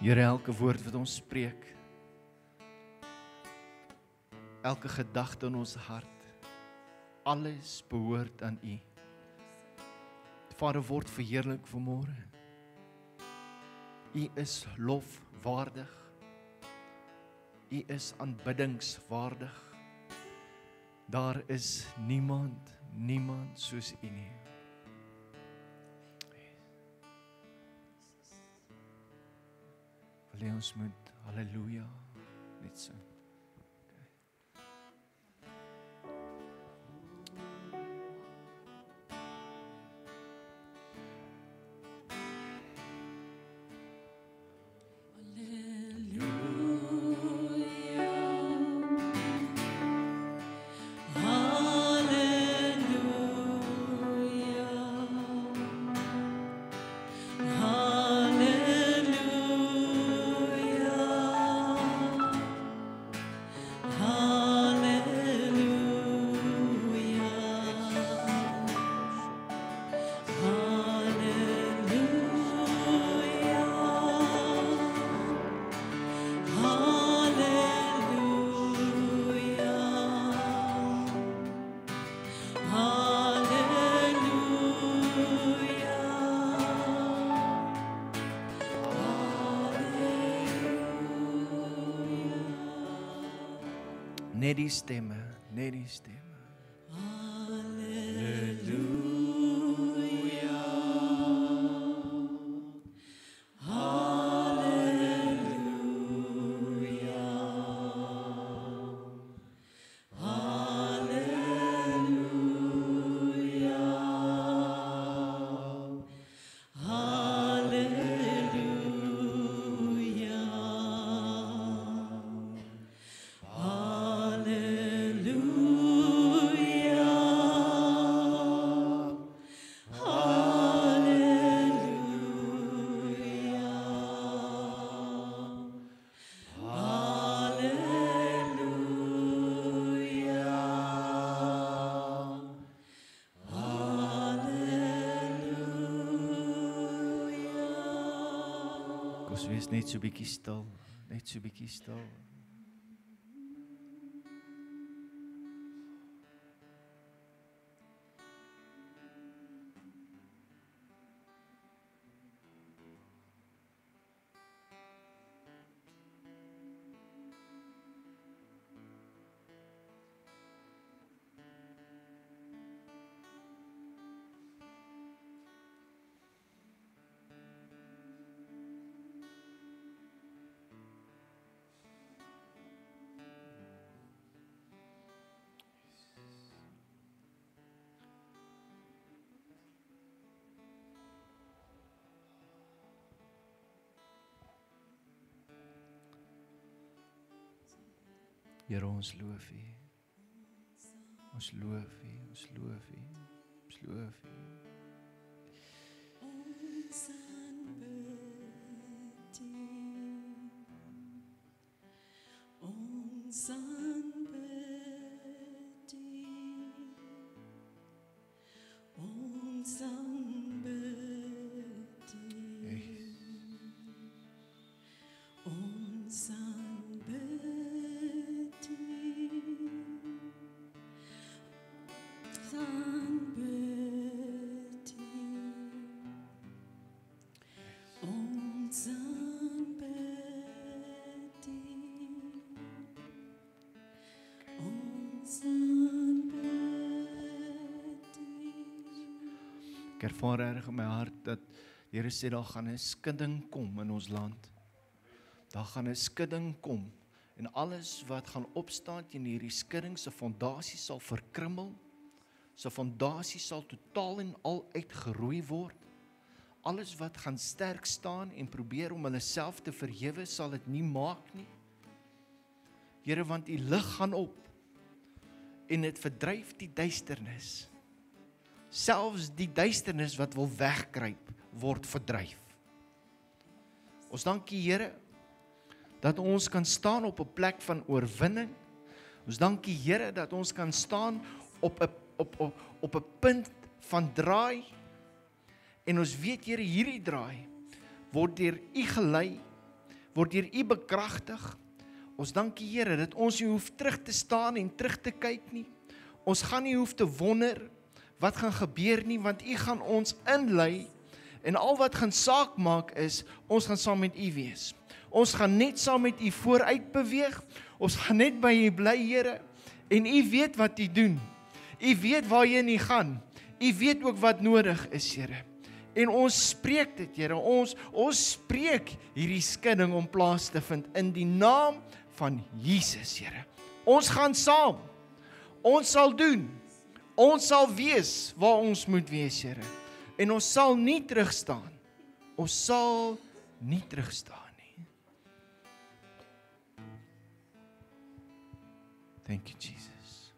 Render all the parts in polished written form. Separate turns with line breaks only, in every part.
Here, elke woord wat ons spreek, elke gedagte in ons hart, alles behoort aan U. Vader, word verheerlik vanmôre. U is lofwaardig. U is aanbiddingswaardig. Daar is niemand soos U nie. Wil ons moet halleluja net sing. Net die stemme, net die stemme. Halleluja. Halleluja. Halleluja. Ons wees net so bietjie stil, net so bietjie stil. Here, ons loof U. Ons loof U, ons loof U, ons loof U.
Ons aanbid U. Ons aanbid U. Ons aanbid U. Ons aanbid U. Aanbid U. Ons aanbid U. Ons aanbid U.
Ek ervaar reg in my hart dat die Here sê daar gaan 'n skudding kom in ons land. Daar gaan 'n skudding kom en alles wat gaan opstaan teen hierdie skudding se fondasie sal verkrummel. Sy fondasie sal totaal en al uitgeroei word. Alles wat gaan sterk staan en probeer om hulle self te verhewe, sal dit nie maak nie. Here, want U lig gaan op en dit verdryf die duisternis. Selfs die duisternis wat wil wegkruip, word verdryf. Ons dank U, Here, dat ons kan staan op 'n plek van oorwinning. Ons dank U, Here, dat ons kan staan op 'n punt van draai. En ons weet, Here, hierdie draai word deur U gelei word deur U bekragtig. Ons dank U, Here, dat ons nie hoef terug te staan en terug te kyk nie. Ons gaan nie hoef te wonder wat gaan gebeur nie, want U gaan ons inlei en al wat gaan saak maak is, ons gaan saam met U wees. Ons gaan net saam met U vooruit beweeg. Ons gaan net by U bly, Here. En U weet wat U doen. U weet waarheen U gaan. U weet ook wat nodig is, Here. En ons spreek dit, Here. Ons spreek hierdie skudding om plaas te vind in die naam van Jesus, Here. Ons gaan saam. Ons sal doen. Ons sal wees waar ons moet wees, Here. En ons sal nie terugstaan. Ons sal nie terugstaan nie. Thank you, Jesus.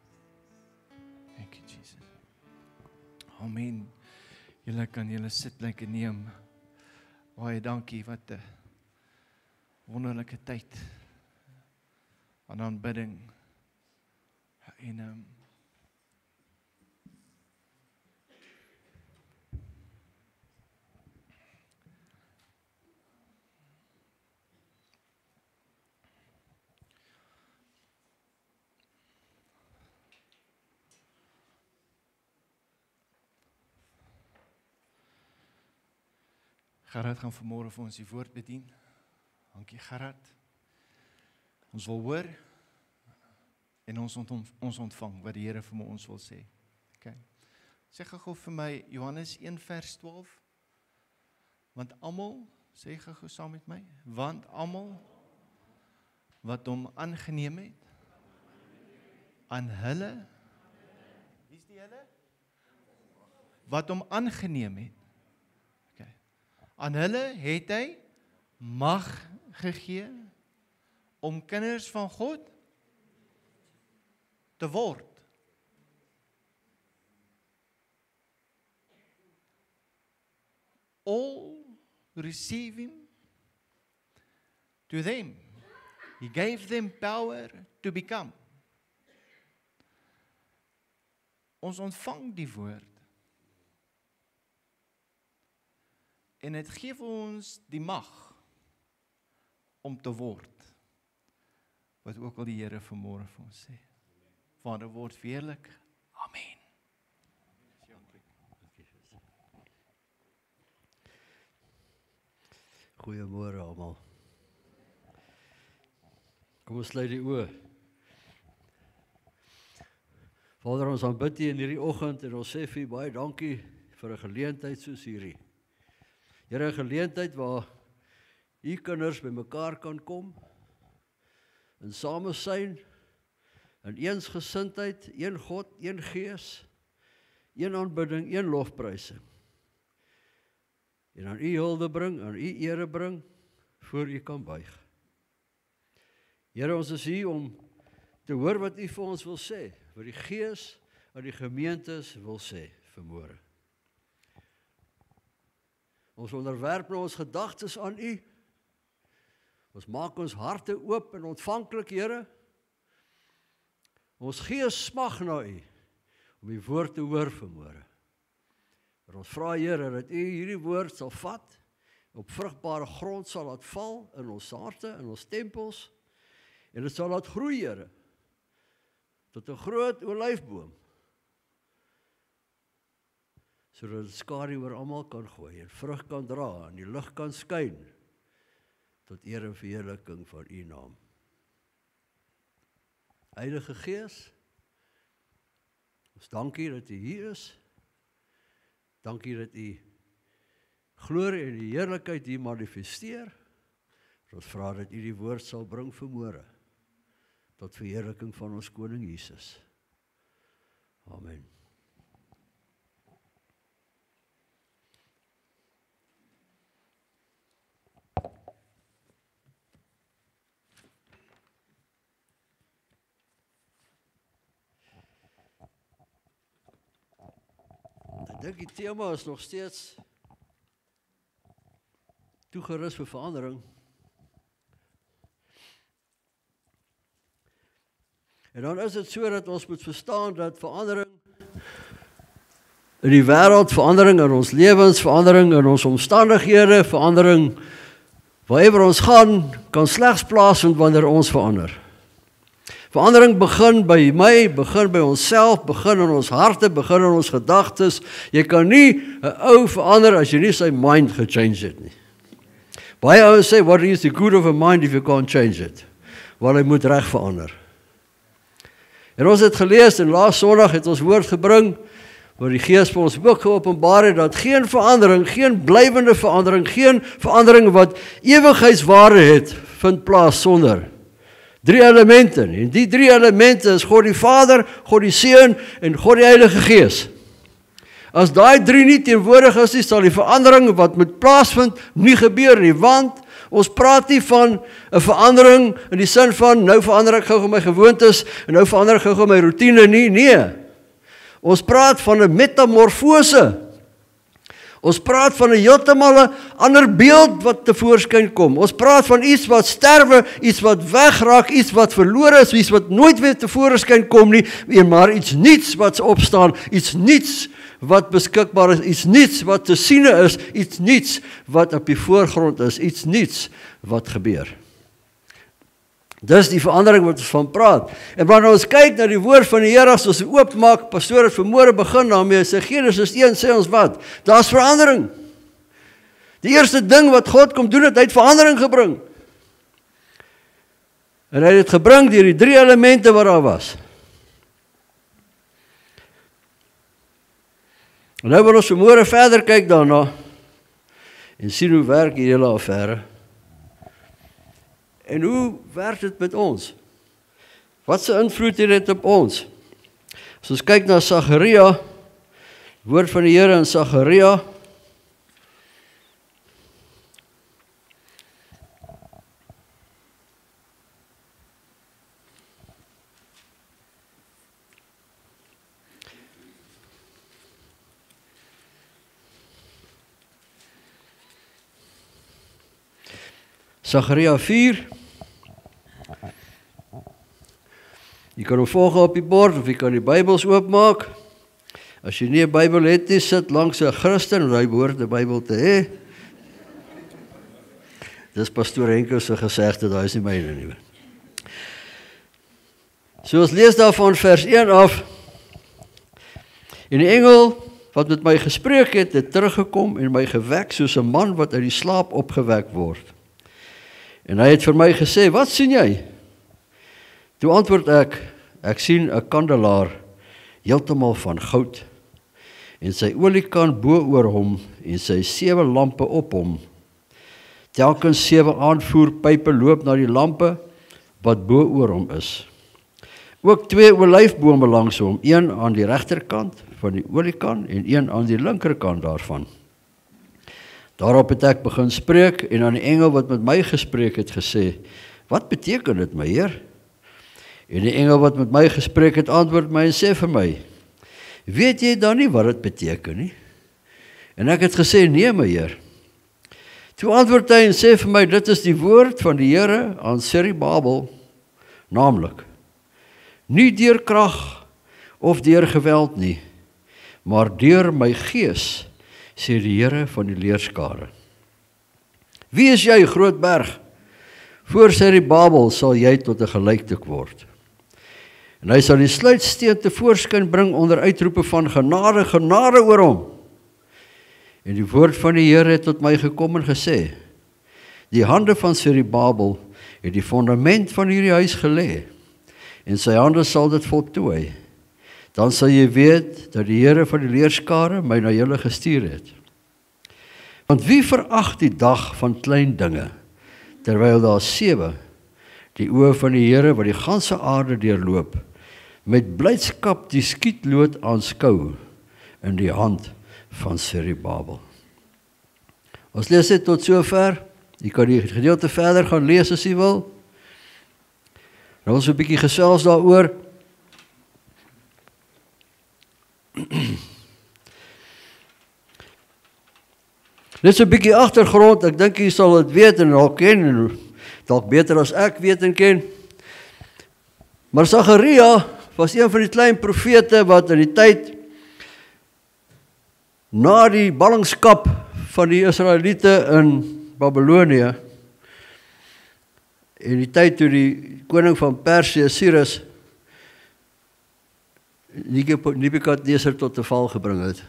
Thank you, Jesus. Amen. Julle kan julle sitplekke neem. Baie dankie, wat 'n wonderlike tyd aan aanbidding. En Gerard gaan vanmôre vir ons die woord bedien. Dankie Gerard. Ons wil hoor en ons ontvang wat die Here vir ons wil sê. Okay. Sê gou vir my Johannes 1 vers 12. Want almal, sê gou saam met my, want almal wat hom aangeneem het, aan hulle, wie is die hulle? Wat hom aangeneem het. Aan hulle het hy mag gegee om kinders van God te word. All receive him to them. He gave them power to become. Ons ontvang die woord. En dit gee vir ons die mag om te word. Wat ook al die Here vanmôre vir ons sê. Vader word verheerlik. Amen.
Goeiemôre almal. Kom ons sluit die oë. Vader, ons aanbid U in hierdie oggend en ons sê vir U baie dankie vir 'n geleentheid soos hierdie. Here, 'n geleentheid waar U kinders bymekaar kan kom in samesyn, in eensgesindheid, een God, een Gees, een aanbidding, een lofprysing. En aan U hulde bring, aan U ere bring, voor U kan buig. Here, ons is hier om te hoor wat U vir ons wil sê, wat die Gees aan die gemeentes wil sê vanmôre. Ons onderwerp nou ons gedagtes aan U. Ons maak ons harte oop en ontvanklik, Here. Ons gees smag na U om U woord te hoor vanmôre. Maar ons vra, Here, dat U hierdie woord sal vat, op vrugbare grond sal laat val in ons harte, in ons tempels, en dit sal laat groei, Here, tot 'n groot olyfboom, sodat dit skadu oor almal kan gooi en vrug kan dra en die lig kan skyn tot eer en verheerliking van U naam. Heilige Gees, ons dankie dat U hier is. Dankie dat U glorie en die heerlikheid hier manifesteer. Ons vra dat U die woord sal bring vanmôre tot verheerliking van ons koning Jesus. Amen. Ek dink die tema is nog steeds toegerus vir verandering. En dan is dit so dat ons moet verstaan dat verandering in die wêreld, verandering in ons lewens, verandering in ons omstandighede, verandering Waaroor ons gaan, kan slegs plaasvind wanneer ons verander. Verandering begin by my, begin by onsself, begin in ons harte, begin in ons gedagtes. Jy kan nie 'n ou verander as jy nie sy mind gechange het nie. Baie ouens sê, what is the good of a mind if you can't change it? Wel, hy moet reg verander. En ons het gelees en laas Sondag het ons woord gebring, waar die Gees vir ons ook geopenbaar het, dat geen verandering, geen blywende verandering, geen verandering wat ewigheidswaarde het, vind plaas sonder 3 elemente. En die 3 elemente is God die Vader, God die Seun en God die Heilige Gees. As daai 3 nie teenwoordig is, sal die verandering wat moet plaasvind nie gebeur nie, want ons praat nie van 'n verandering in die sin van, nou verander ek gou my gewoontes, en nou verander ek gou my roetine nie, nee. Ons praat van 'n metamorfose. Ons praat van 'n heeltemal 'n ander beeld wat tevoorskyn kom. Ons praat van iets wat sterwe, iets wat wegraak, iets wat verlore is, iets wat nooit weer tevoorskyn kom nie, maar iets nuuts wat opstaan, iets nuuts wat beskikbaar is, iets nuuts wat te siene is, iets nuuts wat op die voorgrond is, iets nuuts wat gebeur. Dis die verandering wat ons van praat. En wanneer ons kyk na die woord van die Here, as ons oopmaak, pastoor het vanmôre begin daarmee, sê Genesis 1 sê ons wat? Daar's verandering. Die eerste ding wat God kom doen het, hy het verandering gebring. En hy het dit gebring deur die 3 elemente wat daar was. En nou wil ons vanmôre verder kyk daarna en sien hoe werk die hele affære. En hoe werk dit met ons? Wat se invloed het dit op ons? As ons kyk na Sagaria, woord van die Here in Sagaria, Sagaria 4. Jy kan hom volg op die bord of jy kan die Bybels oopmaak. As jy nie 'n Bybel het nie, sit langs 'n Christen, hy behoort 'n Bybel te hê. Dis pastoor Henkel se gesegde, daai is nie myne nie. So ons lees daarvan vers 1 af. En die engel wat met my gespreek het teruggekom en my gewek soos 'n man wat uit die slaap opgewek word. En hy het vir my gesê, wat sien jy? Toe antwoord ek sien 'n kandelaar, heeltemal van goud, en sy oliekan bo oor hom, en sy 7 lampe op hom. Telkens 7 aanvoerpype loop na die lampe, wat bo oor hom is. Ook 2 olyfbome langs hom, een aan die regterkant van die oliekan, en een aan die linkerkant daarvan. Daarop het ek begin spreek, en aan die engel wat met my gespreek het gesê, wat beteken dit, my Heer? En die engel wat met my gespreek het, antwoord my en sê vir my, weet jy dan nie wat dit beteken nie? En ek het gesê, nee, my Heer. Toe antwoord hy en sê vir my, dit is die woord van die Here aan Serubabel, naamlik, nie deur krag of deur geweld nie, maar deur my gees, sê die Here van die leerskare. Wie is jy, groot berg? Voor Serubabel sal jy tot 'n gelykstuk word. En hy sal die sluitsteen tevoorskyn bring onder uitroepe van genade, genade oor hom. En die woord van die Here het tot my gekom en gesê, die hande van Serubabel het die fondament van hierdie huis gelê, en sy hande sal dit voltooi. Dan sal jy weet dat die Here van die leerskare my na julle gestuur het. Want wie verag die dag van klein dinge, terwyl daar 7 die oë van die Here wat die ganse aarde deurloop, met blydskap die skietlood aanskou in die hand van Serubabel. Ons lees dit tot sover. Jy kan die gedeelte verder gaan lees as jy wil. Nou ons 'n bietjie gesels daaroor. Net so 'n bietjie agtergrond, ek dink jy sal dit weet en dalk ken, en dalk beter as ek weet en ken. Maar Sagaria was een van die klein profete wat in die tyd na die ballingskap van die Israeliete in Babylonië En die tyd toe die koning van Persië, Cyrus, Nebukadneser tot 'n val gebring het.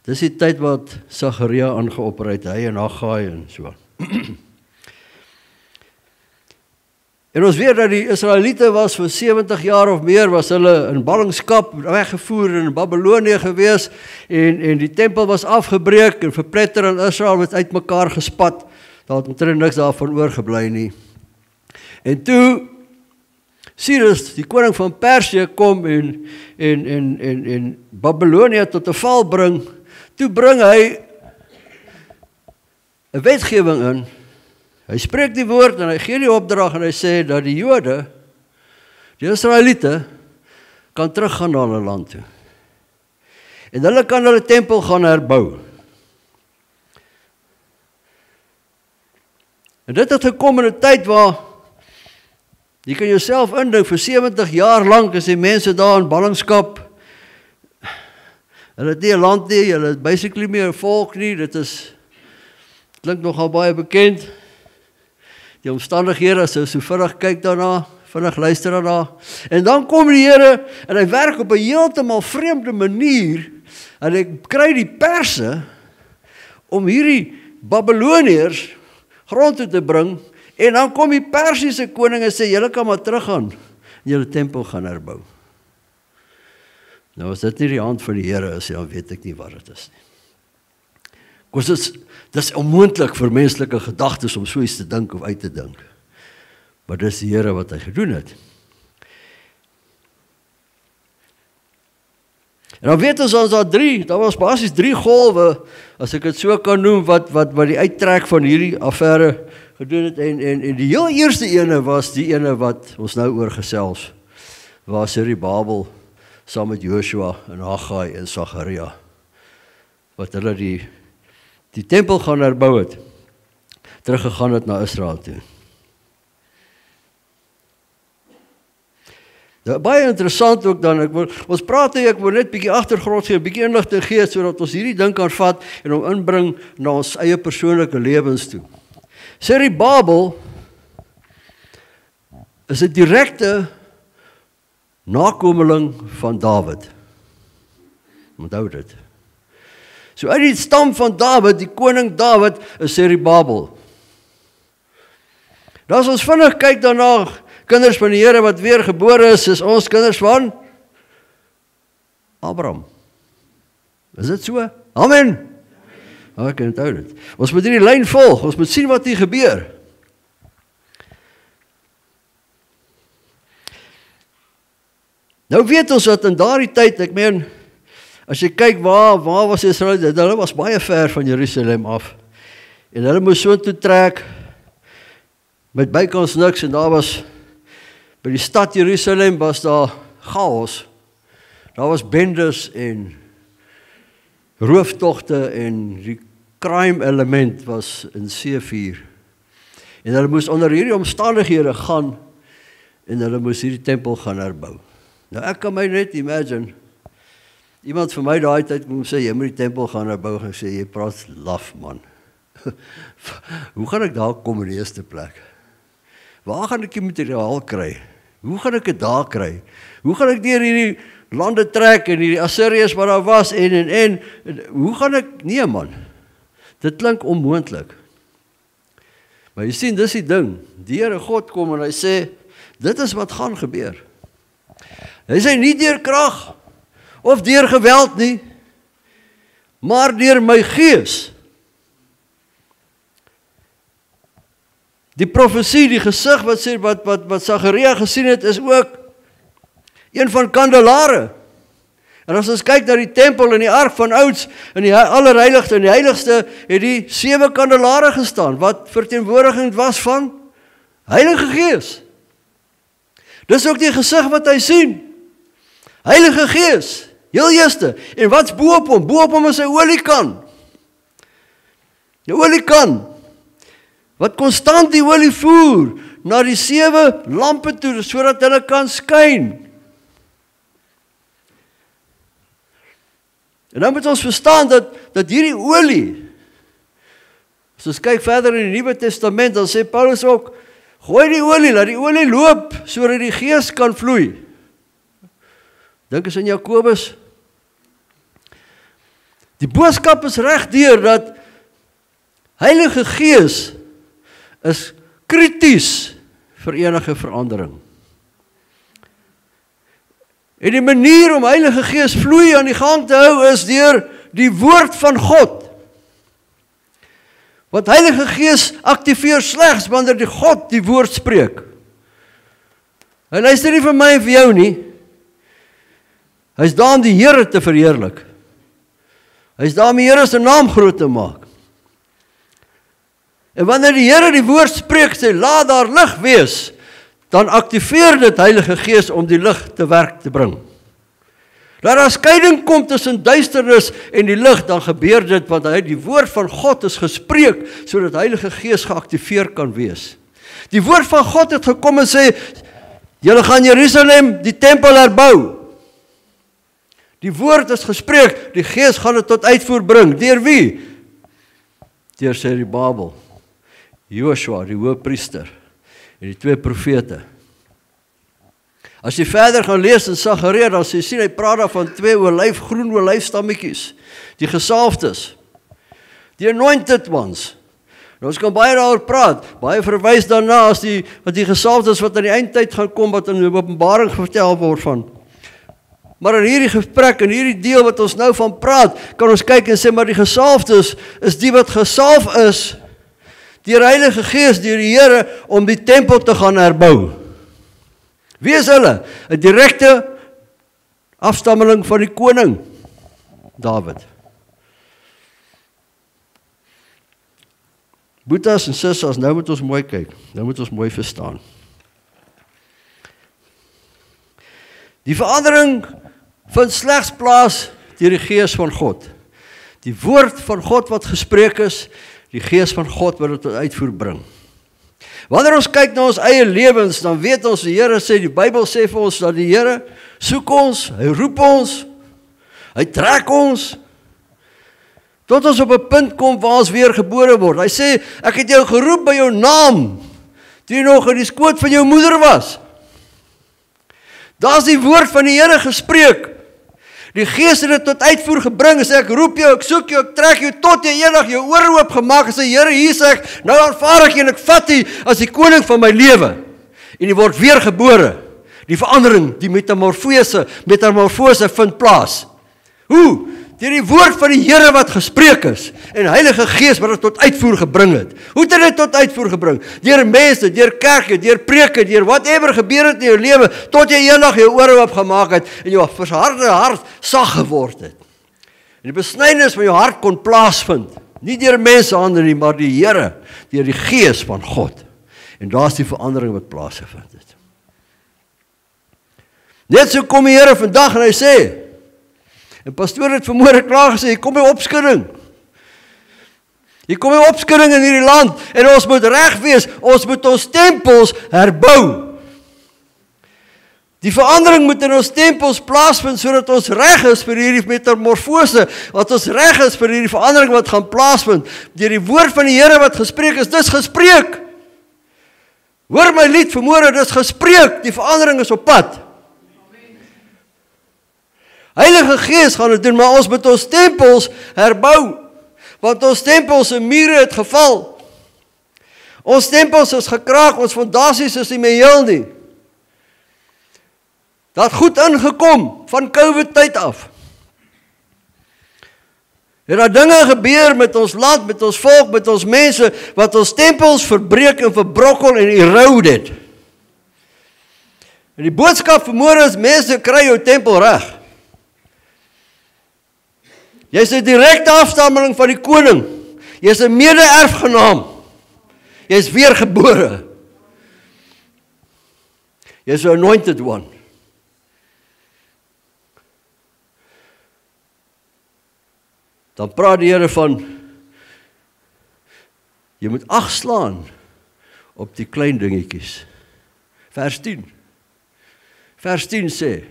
Dis die tyd wat Sagaria aangeopper het, hy en Haggai en so. En ons weet dat die Israeliete was vir 70 jaar of meer, was hulle in ballingskap weggevoer in Babylonië gewees, en die tempel was afgebreek en verpletter en Israel het uitmekaar gespat. Daar het omtrent niks daarvan oorgebly nie. En toe Cyrus, die koning van Persië, kom en Babylonië tot 'n val bring, toe bring hy 'n wetgewing in. Hy spreek die woord en hy gee die opdrag en hy sê dat die Jode, die Israeliete, kan teruggaan na hulle land toe. En hulle kan hulle tempel gaan herbou. En dit het gekom in 'n tyd waar jy kan jouself indink, vir 70 jaar lank is die mense daar in ballingskap. Hulle het nie 'n land nie, hulle het basically meer 'n volk nie, klink nogal baie bekend. Die omstandighede, as jy so vinnig kyk daarna, vinnig luister daarna. En dan kom die Here, en hy werk op 'n heeltemal vreemde manier, en hy kry die Perse, om hierdie Babyloniërs grond toe te bring, en dan kom die Persiese koning en sê, julle kan maar teruggaan, en julle tempel gaan herbou. Nou as dit nie die hand van die Here is, dan weet ek nie wat dit is nie. Dit is onmoontlik vir menslike gedagtes om so iets te dink of uit te dink. Maar dis die Here wat hy gedoen het. En dan weet ons daar was basies 3 golwe, as ek dit so kan noem, wat die uittrek van hierdie affære gedoen het, en die heel eerste ene was die ene wat ons nou oor gesels, was hierdie Babel, saam met Joshua en Haggai en Sagaria, wat hulle die tempel gaan herbou het, teruggegaan het na Israel toe. Nou, baie interessant ook dan, ons praat ek wil net bietjie agtergrond gee, bietjie inligting gee, sodat ons hierdie ding kan vat, en hom inbring na ons eie persoonlike lewens toe. Babel is 'n direkte nakomeling van Dawid. Onthou dit. So uit die stam van Dawid, die koning Dawid, is Babel. Nou as ons vinnig kyk daarna, kinders van die Here wat weer gebore is ons kinders van Abraham. Is dit so? Amen. Ek kan onthou dit. Ons moet hierdie lyn volg, ons moet sien wat hier gebeur. Nou weet ons dat in daardie tyd, ek meen, as jy kyk waar was Israel, hulle was baie ver van Jerusalem af. En hulle moes so toe trek, met bykans niks, en daar was, by die stad Jerusalem was daar chaos. Daar was bendes en rooftogte en die crime element was in C4. En hulle moes onder hierdie omstandighede gaan, en hulle moes hierdie tempel gaan herbou. Nou ek kan my net imagine, iemand vir my daai tyd kom sê, jy moet die tempel gaan herbou, en sê, jy praat laf man. Hoe gaan ek daar kom in die eerste plek? Waar gaan ek die materiaal kry? Hoe gaan ek dit daar kry? Hoe gaan ek deur hierdie lande trek en hierdie Assiriërs wat daar was en hoe gaan ek, nee man, dit klink onmoontlik. Maar jy sien, dis die ding, die Here God kom en hy sê, dit is wat gaan gebeur. Hy sê nie deur krag of deur geweld nie, maar deur my gees. Die profesie, die gesig wat sê wat Sagaria gesien het, is ook een van kandelare. En as ons kyk na die tempel en die ark van ouds, en die allerheiligste en die heiligste, het die 7 kandelare gestaan, wat verteenwoordigend was van Heilige Gees. Dis ook die gesig wat hy sien. Heilige Gees, heel eerste. En wat's bo op hom? Bo op hom is 'n oliekan. 'n oliekan, wat konstant die olie voer na die 7 lampe toe, sodat hulle kan skyn. En nou moet ons verstaan dat hierdie olie, as ons kyk verder in die Nuwe Testament, dan sê Paulus ook, Gooi die olie, laat die olie loop, sodat die Gees kan vloei. Dink eens in Jakobus. Die boodskap is regdeur dat Heilige Gees is krities vir enige verandering. En die manier om Heilige Gees vloei aan die gang te hou is deur die woord van God. Want Heilige Gees aktiveer slegs wanneer die God die woord spreek. Hy luister nie vir my en vir jou nie. Hy is daar om die Here te verheerlik. Hy is daar om die Here se naam groot te maak. En wanneer die Here die woord spreek, sê laat daar lig wees, dan aktiveer dit Heilige Gees om die lig te werk te bring. Dat daar skeiding kom tussen duisternis en die lig, dan gebeur dit, want die woord van God is gespreek, sodat Heilige Gees geaktiveer kan wees. Die woord van God het gekom en sê, julle gaan Jerusalem, die tempel herbou. Die woord is gespreek, die Gees gaan dit tot uitvoer bring. Deur wie? Deur Serubabel, Joshua, die hoëpriester, en die 2 profete. As jy verder gaan lees in Sagaria, dan sien hy praat daar van 2 groen olyfstammetjies, die gesalfdes, die anointed ones. Nou, ons kan baie daaroor praat, baie verwys daarna as die gesalfdes wat aan die eindtyd gaan kom, wat in die Openbaring vertel word van. Maar in hierdie gesprek, in hierdie deel wat ons nou van praat, kan ons kyk en sê, maar die gesalfdes is die wat gesalf is, deur Heilige Gees, deur die Here, om die tempel te gaan herbou. Wie is hulle? 'n direkte afstammeling van die koning, Dawid. Boetas en sissas, nou moet ons mooi kyk, nou moet ons mooi verstaan. Die verandering vind slegs plaas deur die Gees van God. Die woord van God wat gespreek is, die Gees van God wat dit tot uitvoer bring. Wanneer ons kyk na ons eie lewens, dan weet ons, die Here sê, die Bybel sê vir ons, dat die Here soek ons, hy roep ons, hy trek ons, tot ons op 'n punt kom waar ons weer gebore word. Hy sê, ek het jou geroep by jou naam, toe jy nog in die skoot van jou moeder was. Daar is die woord van die Here gespreek. Die Gees het dit tot uitvoer gebring, en sê, ek roep jou, ek soek jou, ek trek jou, tot jy eendag jou ore oop gemaak, en sê, Here, hier sê ek, nou aanvaar ek jy, en ek vat jy as die koning van my lewe, en jy word weer gebore. Die verandering, die metamorfose vind plaas. Hoe? Deur die woord van die Here wat gespreek is, en Heilige Gees wat dit tot uitvoer gebring het. Hoe het dit tot uitvoer gebring? Deur mense, deur kerke, deur preke, deur whatever gebeur het in jou lewe, tot jy eendag jou ore oopgemaak het, en jou verharde hart sag geword het. En die besnydenis van jou hart kon plaasvind, nie deur mense hande nie, maar die Here, deur die Gees van God. En daar is die verandering wat plaasgevind het. Net so kom die Here vandag en hy sê, en pastoor het vanmôre klaar gesê, hier kom my opskudding. Hier kom my opskudding in hierdie land, en ons moet reg wees, ons moet ons tempels herbou. Die verandering moet in ons tempels plaasvind, sodat ons reg is vir hierdie metamorfose, wat ons reg is vir hierdie verandering wat gaan plaasvind, deur die woord van die Here wat gespreek is, dis gespreek. Hoor my lied vanmôre, dis gespreek, die verandering is op pad. Heilige Gees gaan dit doen, maar ons moet ons tempels herbou, want ons tempels se mure het geval. Ons tempels is gekraak, ons fondasies is nie meer heel nie. Dat goed ingekom, van COVID tyd af. En daar dinge gebeur met ons land, met ons volk, met ons mense, wat ons tempels verbreek en verbrokkel en erode het. En die boodskap vanmôre is, mense, kry jou tempel reg. Jy is 'n direkte afstammeling van die koning. Jy is 'n mede-erfgenaam. Jy is weergebore. Jy is 'n anointed one. Dan praat die Here van, jy moet ag slaan op die klein dingetjies. Vers 10. Vers 10 sê,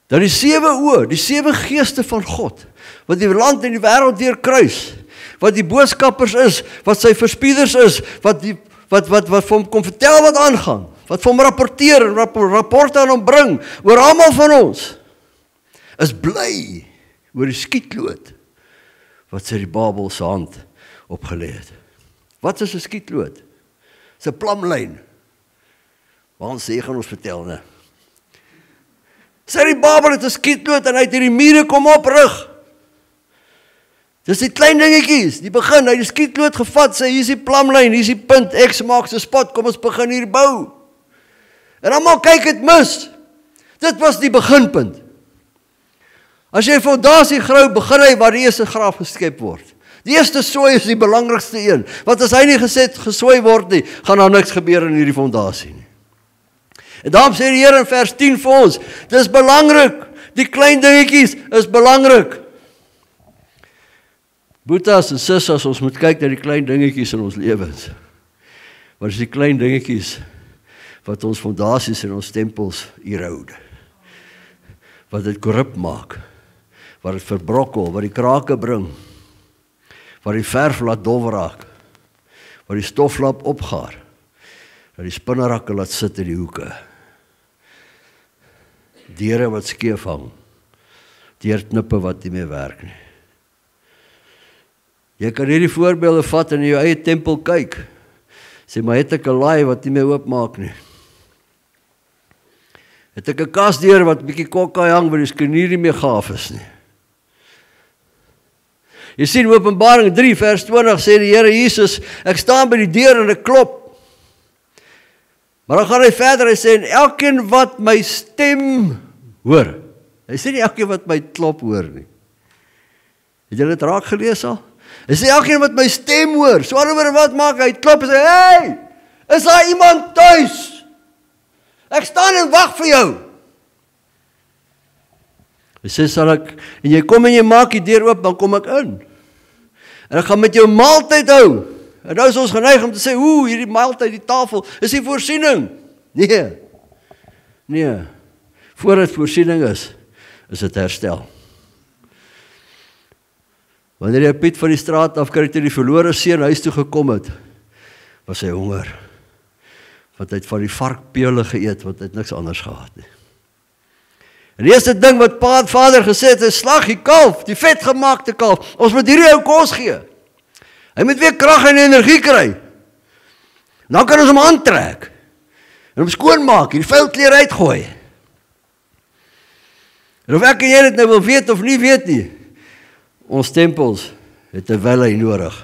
dat die 7 oë, die 7 geeste van God, wat die land en die wêreld deurkruis, wat die boodskappers is, wat sy verspieders is, wat vir hom kom vertel wat aangaan, wat vir hom rapporteer en rapporte aan hom bring, oor almal van ons, is bly oor die skietlood, wat sy die Babel se hand opgelê het. Wat is 'n skietlood? Dis 'n plamlyn. Waarom sê gaan ons vertel, né? Sy die Babel het 'n skietlood en hy het hierdie mure kom oprig. Dis die klein dingetjies, die begin, hy het die skietlood gevat, sê hier is die plamlyn, hier is die punt, X maak se spot, kom ons begin hier bou. En almal kyk het mis. Dit was die beginpunt. As jy fondasie grou, begin hy waar die eerste graf geskep word. Die eerste sooi is die belangrikste een, want as hy nie gesooi word nie, gaan daar niks gebeur in hierdie fondasie nie. En daarom sê die Here in vers 10 vir ons, dis belangrik, die klein dingetjies is belangrik. Boetas en sissas, ons moet kyk na die klein dingetjies in ons lewens. Wat is die klein dingetjies wat ons fondasies en ons tempels eroud? Wat dit korrup maak, wat dit verbrokkel, wat die krake bring, wat die verf laat dof raak, wat die stof laat opgaar, dat die spinnerakke laat sit in die hoeke, deure wat skeef hang, deurknippe wat nie meer werk nie. Jy kan hierdie voorbeelde vat en in jou eie tempel kyk, sê maar het ek 'n laai wat nie meer oopmaak nie, het ek 'n kasdeur wat bietjie kokkaai hang, waar die skenier nie meer gaaf is nie. Jy sien Openbaring 3 vers 20 sê die Here Jesus, ek staan by die deur en ek klop. Maar dan gaan hy verder, hy sê, en elkeen wat my stem hoor. Hy sê nie elkeen wat my klop hoor nie. Het jy dit raak gelees al? Hy sê elkeen wat my stem hoor. So anderwoorde wat maak hy? Klop en sê, hey, is daar iemand tuis? Ek staan en wag vir jou. Hy sê, sal ek, en jy kom en jy maak die deur oop, dan kom ek in. En ek gaan met jou maaltyd hou. En nou is ons geneig om te sê, hierdie maaltyd, die tafel, is die voorsiening. Nee. Voordat voorsiening is dit herstel. Wanneer jy Piet van die straat af kry, toe die verlore seun huis toe gekom het, was hy honger. Want hy het van die varkpele geëet, want hy het niks anders gehad nie. En die eerste ding wat pa en vader gesê het, is slag die kalf, die vetgemaakte kalf. Ons moet hierdie ou kos gee. Hy moet weer krag en energie kry. Dan kan ons hom aantrek. En hom skoonmaak, die vuil klere uitgooi. En of ek en jy dit nou wil weet of nie weet nie, ons tempels het 'n vallei nodig.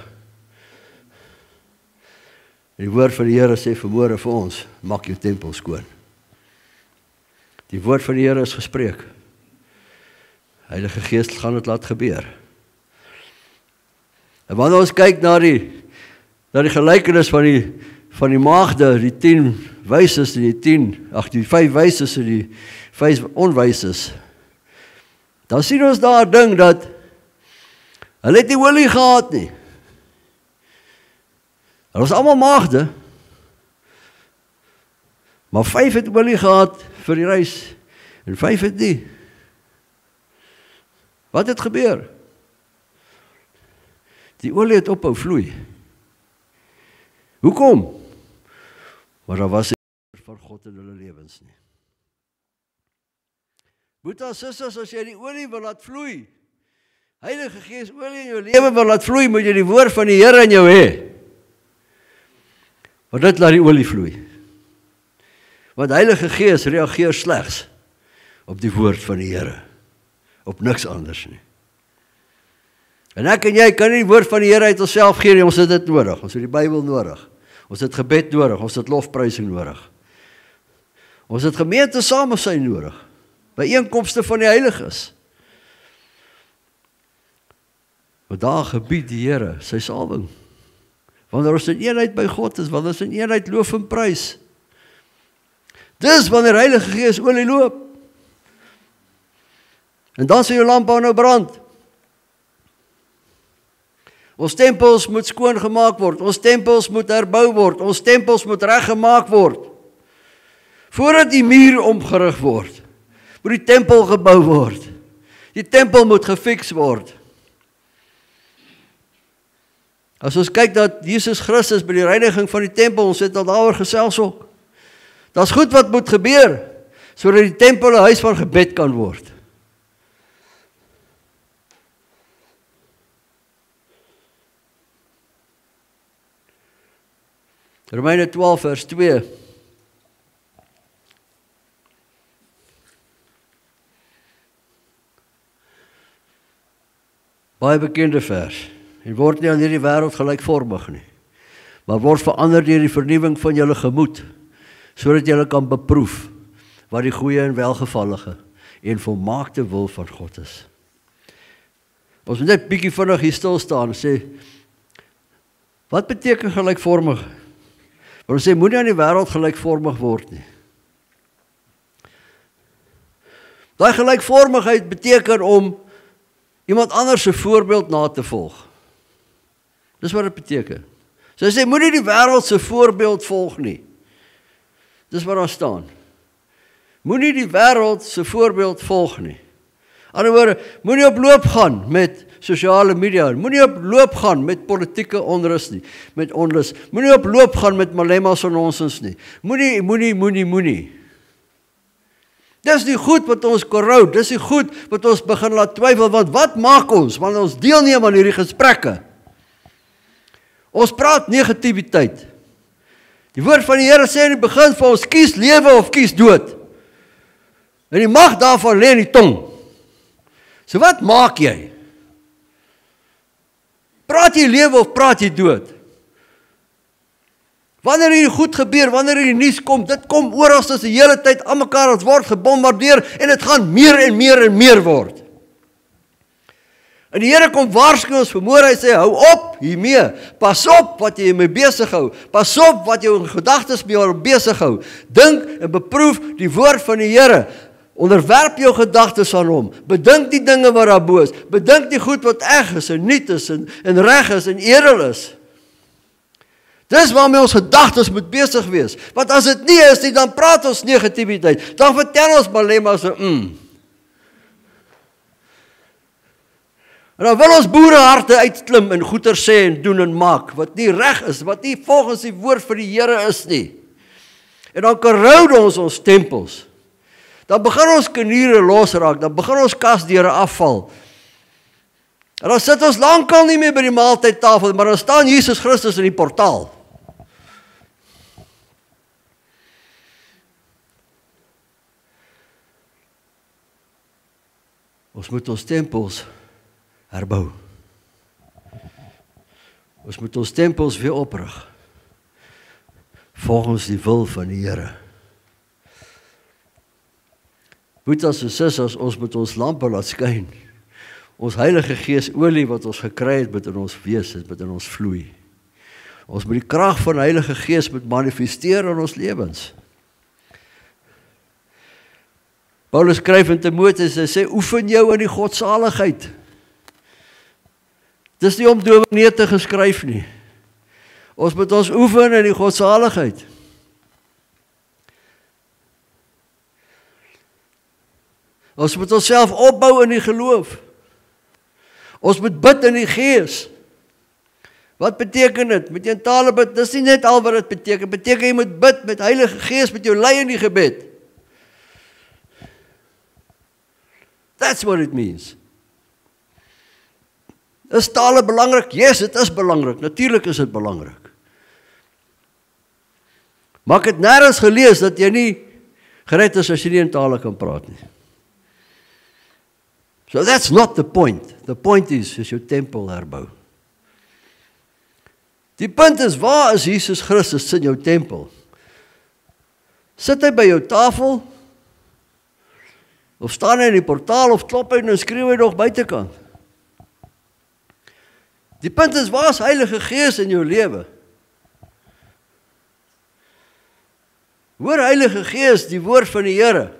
Die woord van die Here sê vanmôre vir ons, maak jou tempel skoon. Die woord van die Here is gespreek. Heilige Gees gaan dit laat gebeur. En wanneer ons kyk na die gelykenis van die maagde, die 10 wyses en die 5 wyses en die 5 onwyses, dan sien ons daar 'n ding dat hulle het nie olie gehad nie. Hulle was almal maagde, maar 5 het olie gehad vir die reis, en 5 het nie. Wat het gebeur? Die olie het ophou vloei. Hoekom? Maar daar was nie van God in hulle lewens nie. Boetas, sissers, as jy die olie wil laat vloei, Heilige Gees olie in jou lewe wil laat vloei, moet jy die woord van die Here in jou hê. Want dit laat die olie vloei. Want Heilige Gees reageer slegs op die woord van die Here, op niks anders nie. En ek en jy kan nie die woord van die Here uit onsself gee nie, ons het dit nodig, ons het die Bybel nodig, ons het gebed nodig, ons het lofprysing nodig, ons het gemeente samesyn nodig, byeenkomste van die heiliges. Want daar gebied die Here sy salwing. Wanneer ons in eenheid by God is, wanneer ons in eenheid loof en prys. Dis wanneer Heilige Gees olie loop. En dan sal jou lamp nou brand. Ons tempels moet skoon gemaak word, ons tempels moet herbou word, ons tempels moet reggemaak word. Voordat die muur omgerig word, moet die tempel gebou word. Die tempel moet gefiks word. As ons kyk dat Jesus Christus by die reiniging van die tempel, ons het al daaroor gesels ook. Daar's goed wat moet gebeur, sodat die tempel 'n huis van gebed kan word. Romeine 12 vers 2. Baie bekende vers. En word nie aan hierdie wêreld gelykvormig nie, maar word verander deur die vernuwing van julle gemoed, sodat julle kan beproef wat die goeie en welgevallige en volmaakte wil van God is. Ons moet net bietjie vinnig hier stil staan en sê, wat beteken gelykvormig? Want ons sê, moenie aan die wêreld gelykvormig word nie. Daai gelykvormigheid beteken om iemand anders se voorbeeld na te volg. Dis wat dit beteken. So hy sê, moenie die wêreld se voorbeeld volg nie. Dis wat daar staan. Moenie die wêreld se voorbeeld volg nie. Aan die ander woorde, moenie op loop gaan met sosiale media, moenie op loop gaan met politieke onrus nie, met onlus, moenie op loop gaan met malemmas en nonsens nie, moenie. Dis die goed wat ons korrou, dis die goed wat ons begin laat twyfel, want wat maak ons, want ons deelneem aan hierdie gesprekke. Ons praat negativiteit. Die woord van die Here sê in die begin vir ons, kies lewe of kies dood. En die mag daarvan lê in die tong. So wat maak jy? Praat jy lewe of praat jy dood? Wanneer hier goed gebeur, wanneer hier nuus kom, dit kom oral as die hele tyd aan mekaar, ons word gebombardeer en dit gaan meer en meer word. En die Here kom waarsku ons vanmôre, hy sê, hou op hiermee, pas op wat jy mee besig hou, pas op wat jou gedagtes mee besig hou, dink en beproef die woord van die Here, onderwerp jou gedagtes aan hom, bedink die dinge wat daar bo is, bedink die goed wat eg is en nuut is en reg is en edel is. Dis waarmee ons gedagtes moet besig wees, want as dit nie is nie, dan praat ons negativiteit, dan vertel ons malemmas en En dan wil ons boereharte uitklim en goeie sê en doen en maak, wat nie reg is, wat nie volgens die woord van die Here is nie. En dan korrou ons tempels. Dan begin ons kaniere losraak, dan begin ons kasdeure afval. En dan sit ons lankal nie meer by die maaltydtafel, maar dan staan Jesus Christus in die portaal. Ons moet ons tempels herbou. Ons moet ons tempels weer oprig, volgens die wil van die Here. Boetas en sissers, ons moet ons lampe laat skyn. Ons Heilige Gees olie wat ons gekry het, moet in ons wees, het moet in ons vloei. Ons moet die krag van die Heilige Gees moet manifesteer in ons lewens. Paulus skryf in Timoteus, hy sê, oefen jou in die godsaligheid. Dis nie om dominee te geskryf nie. Ons moet ons oefen in die godsaligheid. Ons moet onsself opbou in die geloof. Ons moet bid in die Gees. Wat beteken dit? Moet jy in tale bid? Dis nie net al wat dit beteken. Beteken jy moet bid met Heilige Gees, met jou lei in die gebed. That's what it means. Is tale belangrik? Yes, dit is belangrik. Natuurlik is dit belangrik. Maar ek het nêrens gelees dat jy nie gered is as jy nie in tale kan praat nie. So that's not the point. The point is jou tempel herbou. Die punt is, waar is Jesus Christus in jou tempel? Sit hy by jou tafel? Of staan hy in die portaal, of klop hy en skreeu hy nog buitekant? Die punt is, waar is Heilige Gees in jou lewe? Hoor Heilige Gees die woord van die Here,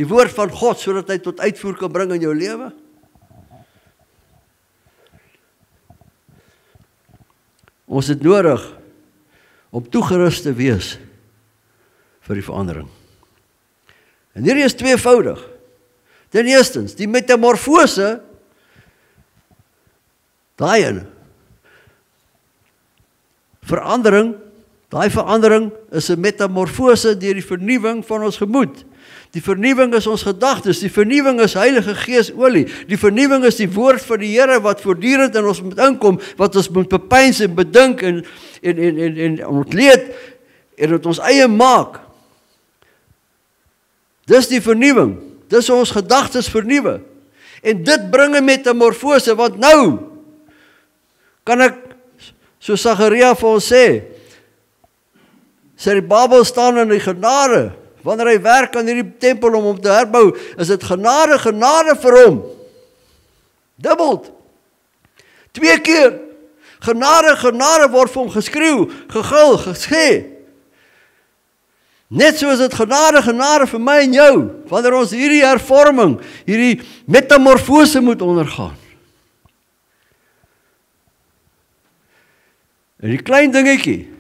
die woord van God, sodat hy tot uitvoer kan bring in jou lewe? Ons het nodig om toegerus te wees vir die verandering. En hierdie is tweevoudig. Ten eerstens, die metamorfose, daai ene. verandering, daai verandering is 'n metamorfose deur die vernuwing van ons gemoed. Die vernuwing is ons gedagtes, die vernuwing is Heilige Gees olie, die vernuwing is die woord van die Here wat voortdurend in ons moet inkom, wat ons moet bepeins en bedink en ontleed en dit ons eie maak. Dis die vernuwing, dis ons gedagtes vernuwe. En dit bring 'n metamorfose, want nou kan ek, so Sagaria vir ons sê die Babel staan in die genade. Wanneer hy werk aan hierdie tempel om hom te herbou, is dit genade vir hom. Dubbeld. 2 keer. Genade word vir hom geskreeu, gegil, gesê. Net so is dit genade vir my en jou, wanneer ons hierdie hervorming, hierdie metamorfose moet ondergaan. En die klein dingetjie,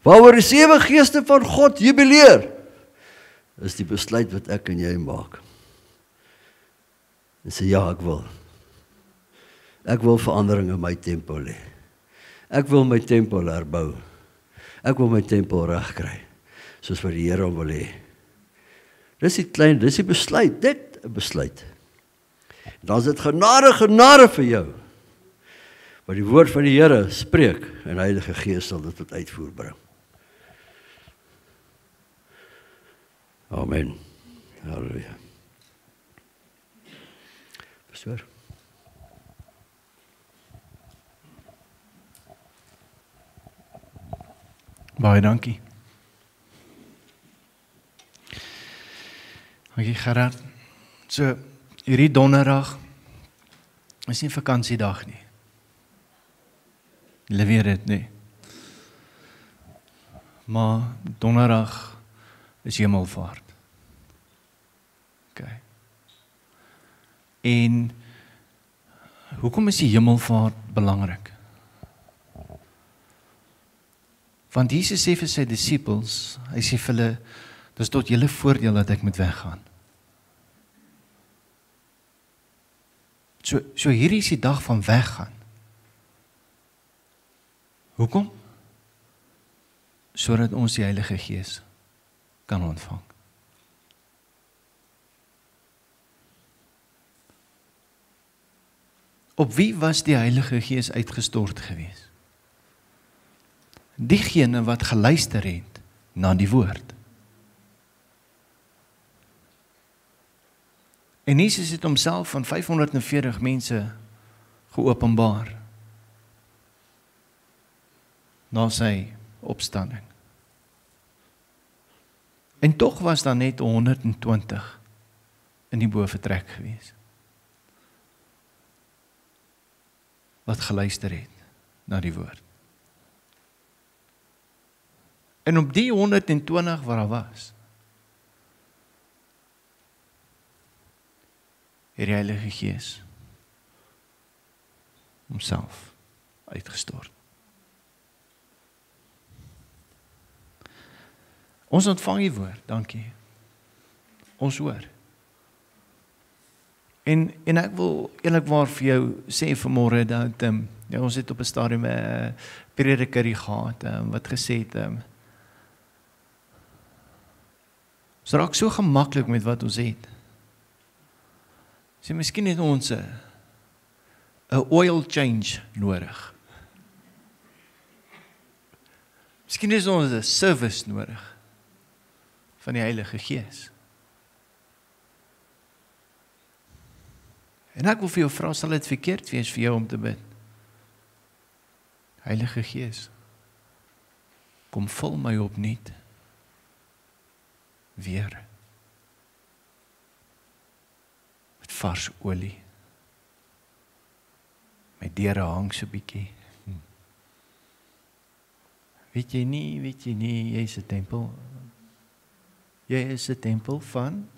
waaroor die 7 geeste van God jubileer, is die besluit wat ek en jy maak. En sê, ja, ek wil. Ek wil verandering in my tempel hê. Ek wil my tempel herbou. Ek wil my tempel regkry, soos wat die Here hom wil hê. Dis die besluit, dit 'n besluit. Dan is dit genade vir jou. Maar die woord van die Here spreek, en die Heilige Gees sal dit tot uitvoer bring. Amen. Halleluja. Pastoor.
Baie dankie. Dankie Gerard. So, hierdie donderdag is nie vakansiedag nie. Julle weet dit nie. Maar donderdag is hemelvaart. Okay. En hoekom is die hemelvaart belangrik? Want Jesus sê vir sy disippels, hy sê vir hulle, dis tot julle voordeel dat ek moet weggaan. So hierdie is die dag van weggaan. Hoekom? Sodat ons die Heilige Gees kan ontvang. Op wie was die Heilige Gees uitgestort gewees? Diegene wat geluister het na die woord. En Jesus het homself van 540 mense geopenbaar na sy opstanding. En tog was daar net 120 in die boventrek gewees, wat geluister het na die woord. En op die 120 waar daar was, het die Heilige Gees homself uitgestort. Ons ontvang die woord, dankie. Ons hoor. En ek wil eerlikwaar vir jou sê vanmôre dat ons het op 'n stadium 'n prediker gehad wat gesê het ons raak so gemaklik met wat ons het. Sê miskien het ons 'n oil change nodig. Miskien is ons 'n service nodig van die Heilige Gees. En ek wil vir jou vra, sal dit verkeerd wees vir jou om te bid? Heilige Gees, kom vul my opnuut. Weer. Met vars olie. My deure hang so bietjie. Weet jy nie, jy is 'n tempel. Jy is 'n tempel van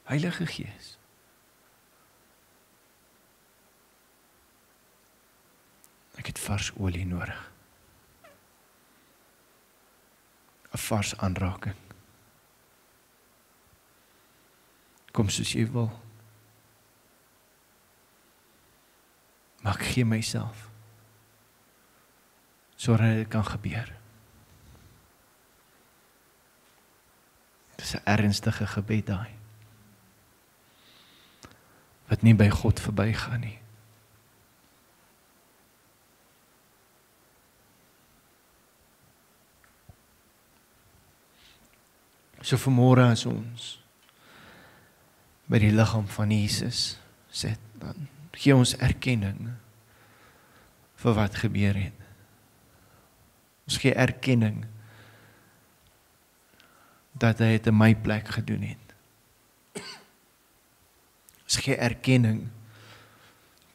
Heilige Gees. Ek het vars olie nodig. 'n Vars aanraking. Kom soos jy wil. Maar ek gee myself sodat dit kan gebeur. Dit is 'n ernstige gebed daai. Wat nie by God verbygaan nie. So vanmôre as ons by die liggaam van Jesus sit, dan gee ons erkenning vir wat gebeur het. Ons gee erkenning dat hy het in my plek gedoen het. Ons gee erkenning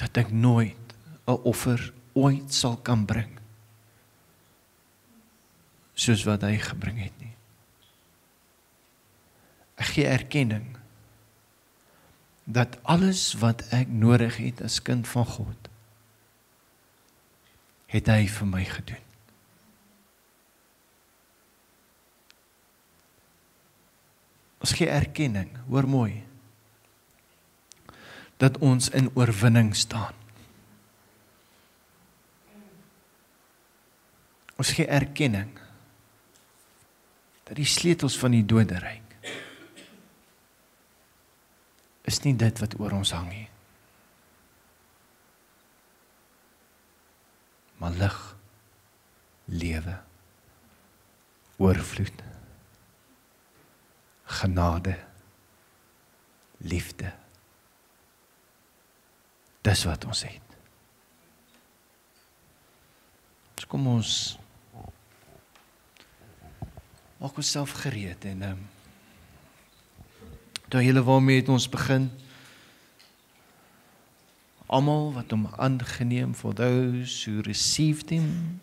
dat ek nooit 'n offer ooit sal kan bring soos wat hy gebring het nie. Ek gee erkenning dat alles wat ek nodig het as kind van God, het hy vir my gedoen. Ons gee erkenning, hoor mooi, dat ons in oorwinning staan. Ons gee erkenning dat die sleutels van die doderyk is nie dit wat oor ons hang nie. Maar lig, lewe, oorvloed, genade, liefde. Dis wat ons het. Dus kom ons maak onsself gereed en toe julle waarmee het ons begin? Almal wat hom aangeneem, for those who received him.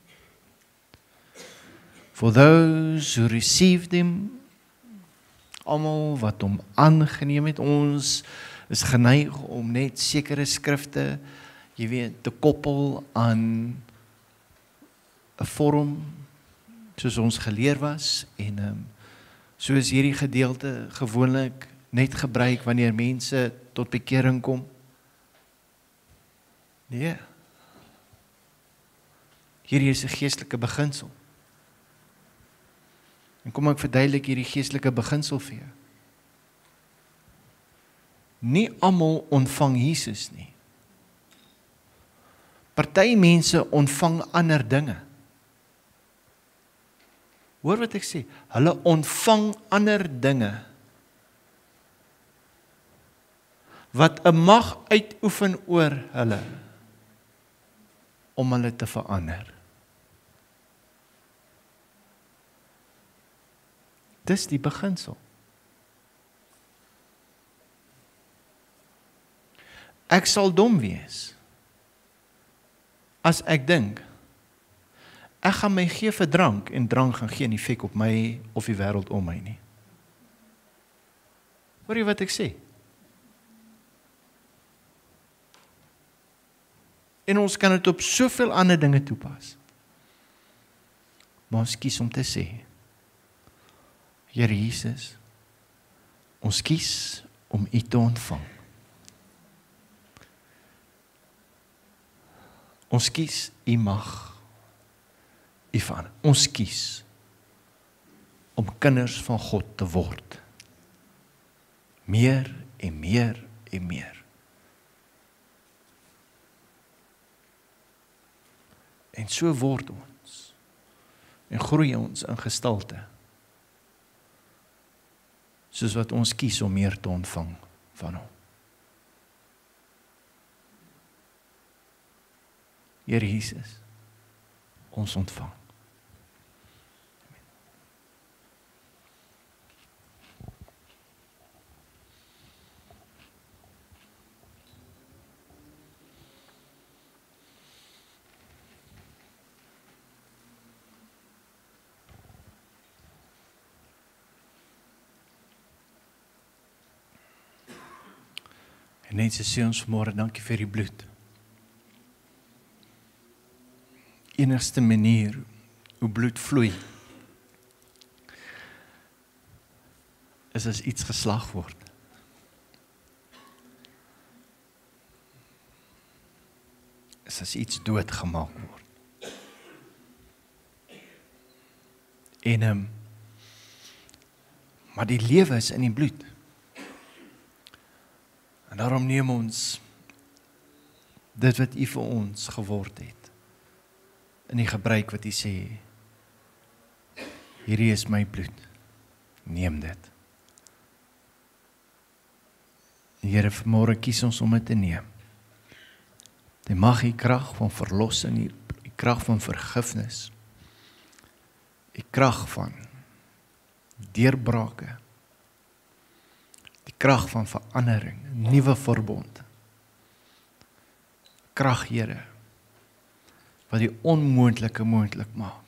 For those who received him. Almal wat hom aangeneem het, ons is geneig om net sekere skrifte, jy weet, te koppel aan 'n vorm, soos ons geleer was, en so is hierdie gedeelte gewoonlik net gebruik wanneer mense tot bekering kom. Nee. Hierdie is 'n geestelike beginsel. En kom ek verduidelik hierdie geestelike beginsel vir jou. Nie almal ontvang Jesus nie. Party mense ontvang ander dinge. Hoor wat ek sê, hulle ontvang ander dinge wat 'n mag uitoefen oor hulle om hulle te verander. Dis die beginsel. Ek sal dom wees as ek dink ek gaan my gee vir drank en drank gaan geen effek op my of die wêreld om my nie. Hoor jy wat ek sê? En ons kan dit op soveel ander dinge toepas. Maar ons kies om te sê, Here Jesus, ons kies om U te ontvang. Ons kies U mag, U van. Ons kies om kinders van God te word. Meer en meer en meer. En so word ons en groei ons in gestalte, soos wat ons kies om meer te ontvang van hom. Here Jesus, ons ontvang. En net so sê ons vanmôre, dankie vir die bloed. Enigste manier hoe bloed vloei is as iets geslag word. is as iets doodgemaak word. En maar die lewe is in die bloed. En daarom neem ons dit wat U vir ons geword het, in die gebruik wat U sê, hierdie is my bloed, neem dit. Here, vanmôre kies ons om dit te neem. Die mag U krag van verlossing, U krag van vergifnis, U krag van deurbrake, die krag van verandering, nuwe verbond. Krag, Here, wat die onmoontlike moontlik maak.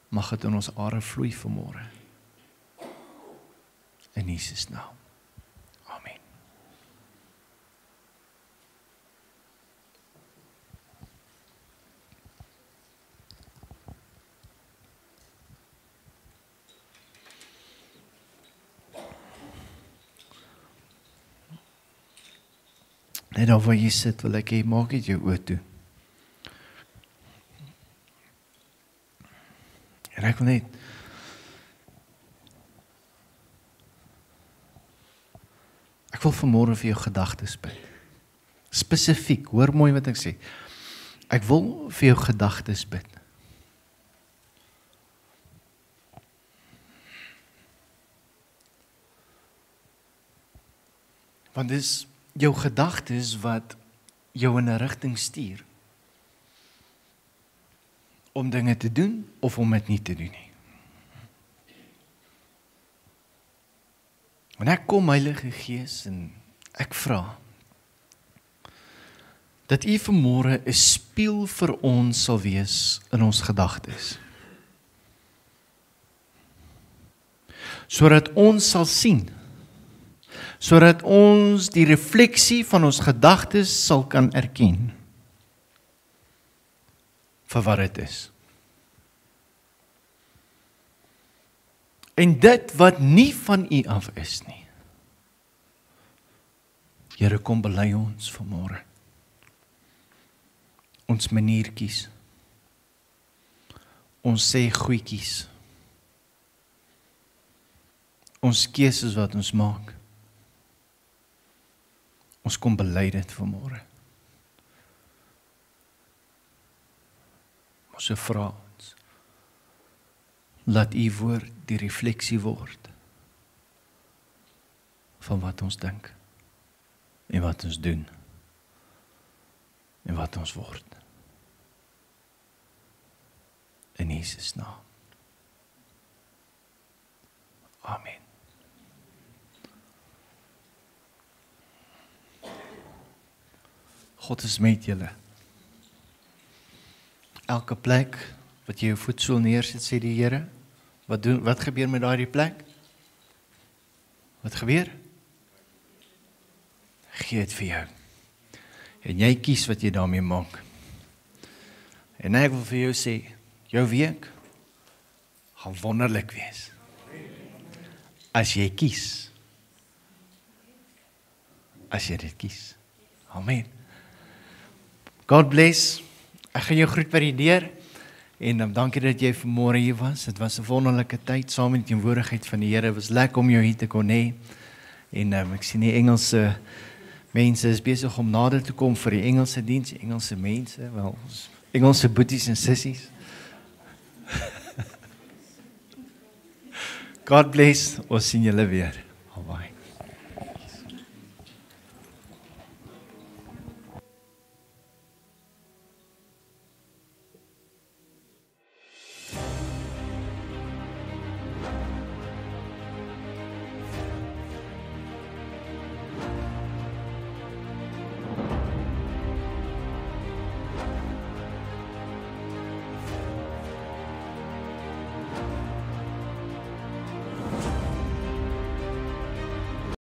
Mag dit in ons are vloei vanmôre. In Jesus naam. Amen. Net daar waar jy sit, wil ek hê, maak dit jou oë toe. En ek wil net ek wil vanmôre vir jou gedagtes bid. Spesifiek, hoor mooi wat ek sê. Ek wil vir jou gedagtes bid. Want dis jou gedagtes wat jou in 'n rigting stuur. Om dinge te doen of om dit nie te doen nie. En ek kom, Heilige Gees, en ek vra dat U vanmôre 'n spieël vir ons sal wees in ons gedagtes. Sodat ons sal sien, sodat ons die refleksie van ons gedagtes sal kan erken vir wat dit is. En dit wat nie van U af is nie. Here, kom bely ons vanmôre. Ons maniertjies. Ons sê goedjies. Ons keuses wat ons maak. Ons kom bely dit vanmôre. Ons vra ons, laat U woord die refleksie word van wat ons dink en wat ons doen en wat ons word. In Jesus naam. Amen. God is met julle. Elke plek wat jy jou voetsool neersit, sê die Here, wat gebeur met daardie plek? Wat gebeur? Gee dit vir jou. En jy kies wat jy daarmee maak. En ek wil vir jou sê, jou week gaan wonderlik wees. As jy kies. As jy dit kies. Amen. God bless. Ek gaan jou groet by die deur. En dankie dat jy vanmôre hier was. Dit was 'n wonderlike tyd saam met die teenwoordigheid van die Here. Dit was lekker om jou hier te kon hê. En ek sien die Engelse mense is besig om nader te kom vir die Engelse diens, die Engelse mense, wel, Engelse boeties en sissies. God bless. Ons sien julle weer.